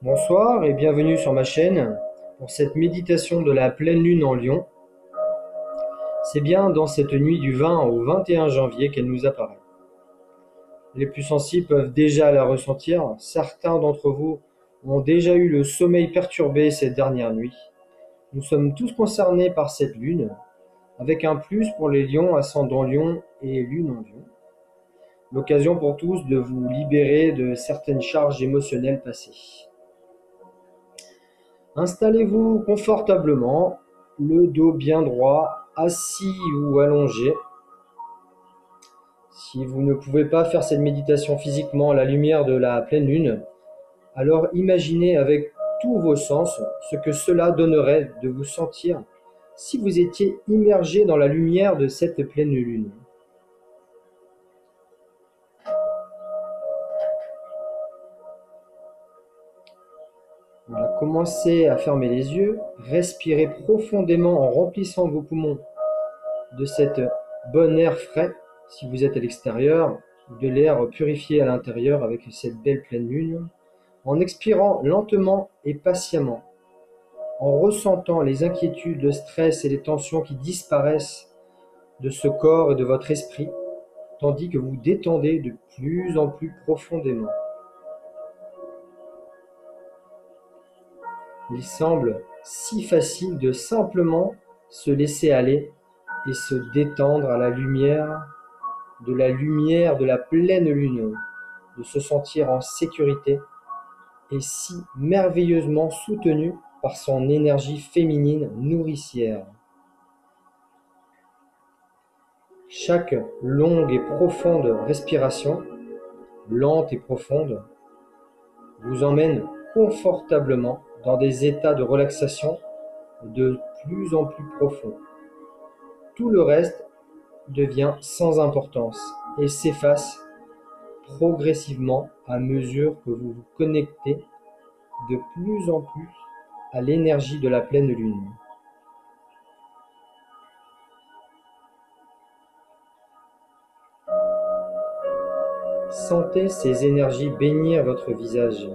Bonsoir et bienvenue sur ma chaîne pour cette méditation de la pleine lune en Lion. C'est bien dans cette nuit du 20 au 21 janvier qu'elle nous apparaît. Les plus sensibles peuvent déjà la ressentir. Certains d'entre vous ont déjà eu le sommeil perturbé ces dernières nuits. Nous sommes tous concernés par cette lune, avec un plus pour les lions, ascendant lion et lune en lion. L'occasion pour tous de vous libérer de certaines charges émotionnelles passées. Installez-vous confortablement, le dos bien droit, assis ou allongé. Si vous ne pouvez pas faire cette méditation physiquement à la lumière de la pleine lune, alors imaginez avec tous vos sens ce que cela donnerait de vous sentir si vous étiez immergé dans la lumière de cette pleine lune. Voilà, commencez à fermer les yeux, respirez profondément en remplissant vos poumons de cet bon air frais si vous êtes à l'extérieur, de l'air purifié à l'intérieur avec cette belle pleine lune, en expirant lentement et patiemment, en ressentant les inquiétudes, le stress et les tensions qui disparaissent de ce corps et de votre esprit, tandis que vous détendez de plus en plus profondément. Il semble si facile de simplement se laisser aller et se détendre à la lumière de la pleine lune, de se sentir en sécurité et si merveilleusement soutenu par son énergie féminine nourricière. Chaque longue et profonde respiration, lente et profonde, vous emmène confortablement dans des états de relaxation de plus en plus profonds. Tout le reste devient sans importance et s'efface progressivement à mesure que vous vous connectez de plus en plus à l'énergie de la pleine lune. Sentez ces énergies bénir votre visage.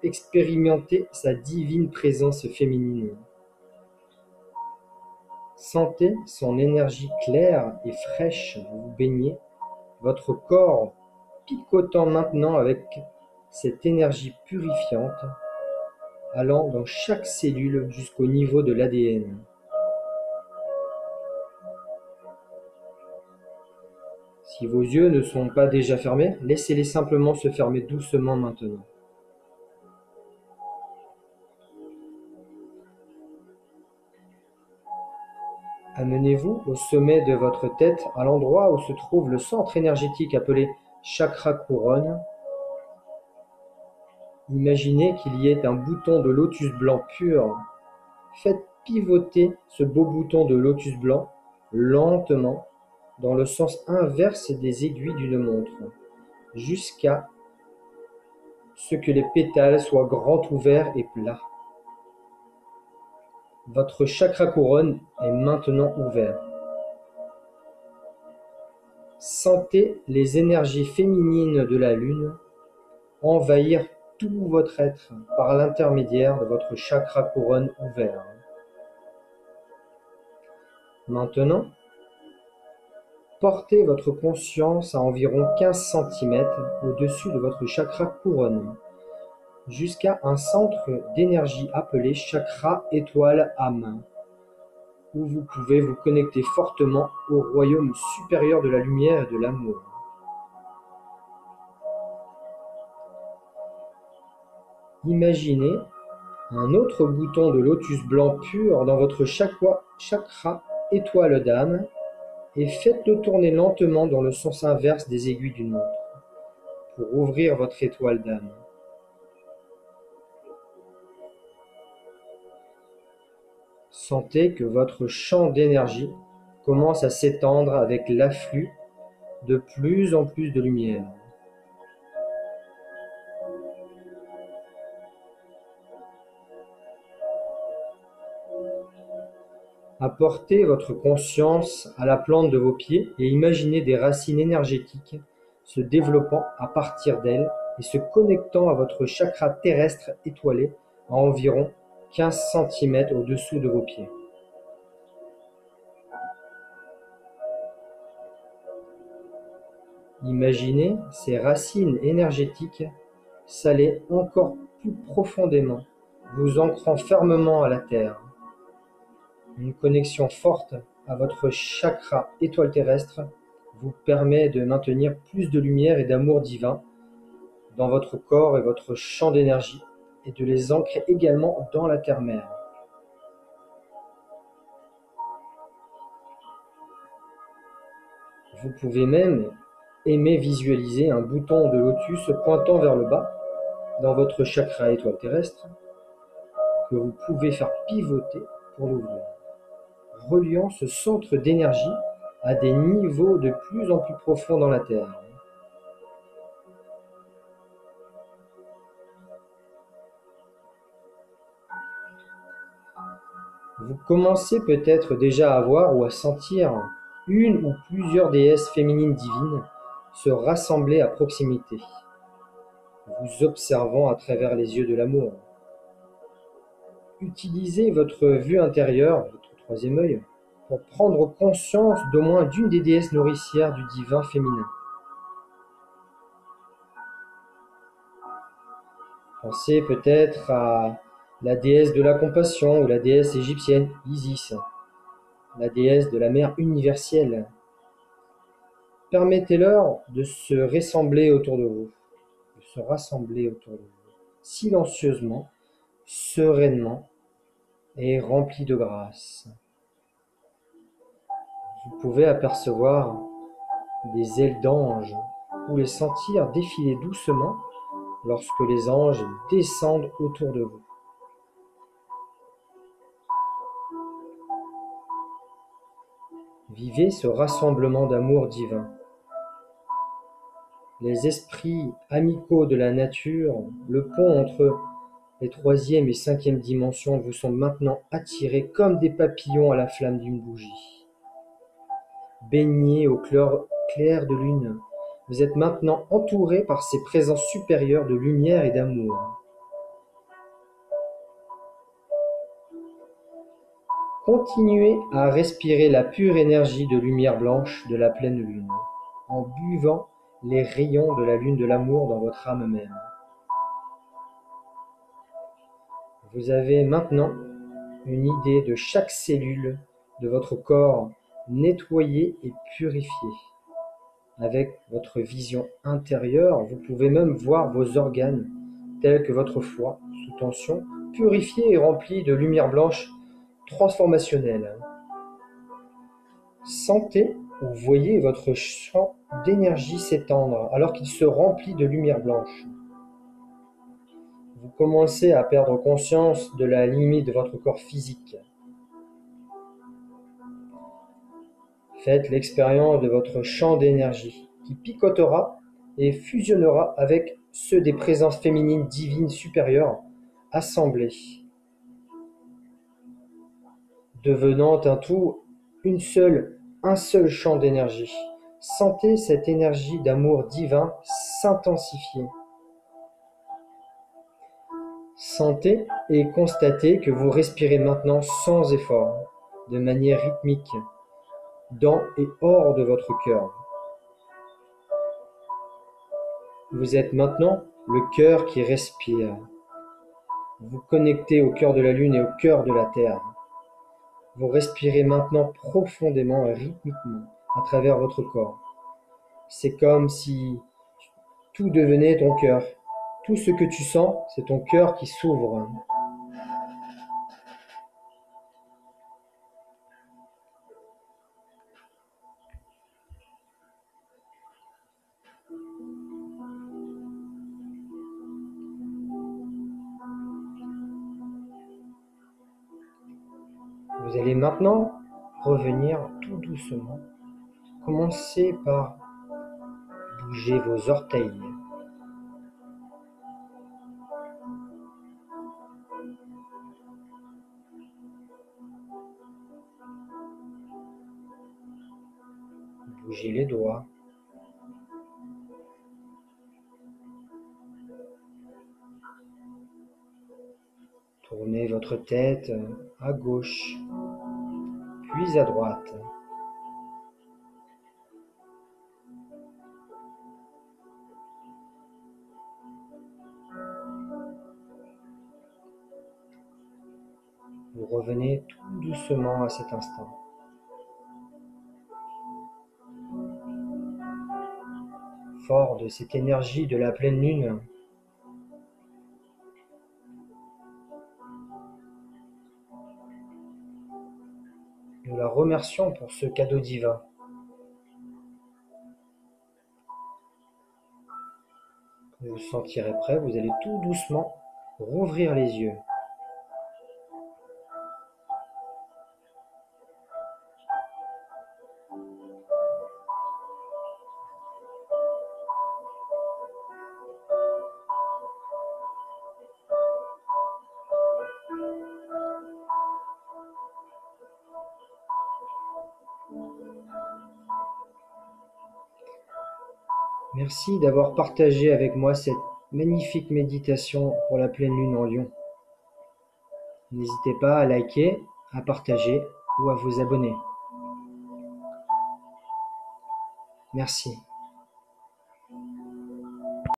Expérimentez sa divine présence féminine. Sentez son énergie claire et fraîche vous baigner, votre corps picotant maintenant avec cette énergie purifiante, allant dans chaque cellule jusqu'au niveau de l'ADN. Si vos yeux ne sont pas déjà fermés, laissez-les simplement se fermer doucement maintenant. Amenez-vous au sommet de votre tête, à l'endroit où se trouve le centre énergétique appelé chakra couronne. Imaginez qu'il y ait un bouton de lotus blanc pur. Faites pivoter ce beau bouton de lotus blanc lentement dans le sens inverse des aiguilles d'une montre, jusqu'à ce que les pétales soient grands ouverts et plats. Votre chakra couronne est maintenant ouvert. Sentez les énergies féminines de la lune envahir tout votre être par l'intermédiaire de votre chakra couronne ouvert. Maintenant, portez votre conscience à environ 15 cm au-dessus de votre chakra couronne, jusqu'à un centre d'énergie appelé chakra étoile âme, où vous pouvez vous connecter fortement au royaume supérieur de la lumière et de l'amour. Imaginez un autre bouton de lotus blanc pur dans votre chakra étoile d'âme et faites-le tourner lentement dans le sens inverse des aiguilles d'une montre pour ouvrir votre étoile d'âme. Sentez que votre champ d'énergie commence à s'étendre avec l'afflux de plus en plus de lumière. Apportez votre conscience à la plante de vos pieds et imaginez des racines énergétiques se développant à partir d'elles et se connectant à votre chakra terrestre étoilé à environ 15 cm au-dessous de vos pieds. Imaginez ces racines énergétiques s'aller encore plus profondément, vous ancrant fermement à la terre. Une connexion forte à votre chakra étoile terrestre vous permet de maintenir plus de lumière et d'amour divin dans votre corps et votre champ d'énergie et de les ancrer également dans la terre-mère. Vous pouvez même aimer visualiser un bouton de lotus pointant vers le bas dans votre chakra étoile terrestre que vous pouvez faire pivoter pour l'ouvrir, reliant ce centre d'énergie à des niveaux de plus en plus profonds dans la Terre. Vous commencez peut-être déjà à voir ou à sentir une ou plusieurs déesses féminines divines se rassembler à proximité, vous observant à travers les yeux de l'amour. Utilisez votre vue intérieure, votre troisième œil, pour prendre conscience d'au moins d'une des déesses nourricières du divin féminin. Pensez peut-être à la déesse de la compassion ou la déesse égyptienne Isis, la déesse de la mer universelle. Permettez-leur de se rassembler autour de vous, silencieusement, sereinement et rempli de grâce. Vous pouvez apercevoir des ailes d'anges ou les sentir défiler doucement lorsque les anges descendent autour de vous. Vivez ce rassemblement d'amour divin. Les esprits amicaux de la nature, le pont entre les troisième et cinquième dimensions vous sont maintenant attirés comme des papillons à la flamme d'une bougie. Baignés au clair de lune, vous êtes maintenant entourés par ces présences supérieures de lumière et d'amour. Continuez à respirer la pure énergie de lumière blanche de la pleine lune, en buvant les rayons de la lune de l'amour dans votre âme même. Vous avez maintenant une idée de chaque cellule de votre corps nettoyée et purifiée. Avec votre vision intérieure, vous pouvez même voir vos organes, tels que votre foie, sous tension, purifié et rempli de lumière blanche transformationnelle. Sentez ou voyez votre champ d'énergie s'étendre alors qu'il se remplit de lumière blanche. Vous commencez à perdre conscience de la limite de votre corps physique. Faites l'expérience de votre champ d'énergie qui picotera et fusionnera avec ceux des présences féminines divines supérieures assemblées, devenant un tout, un seul champ d'énergie. Sentez cette énergie d'amour divin s'intensifier. Sentez et constatez que vous respirez maintenant sans effort, de manière rythmique, dans et hors de votre cœur. Vous êtes maintenant le cœur qui respire. Vous connectez au cœur de la lune et au cœur de la terre. Vous respirez maintenant profondément et rythmiquement à travers votre corps. C'est comme si tout devenait ton cœur. Tout ce que tu sens, c'est ton cœur qui s'ouvre. Vous allez maintenant revenir tout doucement. Commencez par bouger vos orteils. Bougez les doigts. Tournez votre tête à gauche, puis à droite. Vous revenez tout doucement à cet instant. Fort de cette énergie de la pleine lune, nous la remercions pour ce cadeau divin. Quand vous vous sentirez prêt, vous allez tout doucement rouvrir les yeux. Merci d'avoir partagé avec moi cette magnifique méditation pour la pleine lune en Lion. N'hésitez pas à liker, à partager ou à vous abonner. Merci.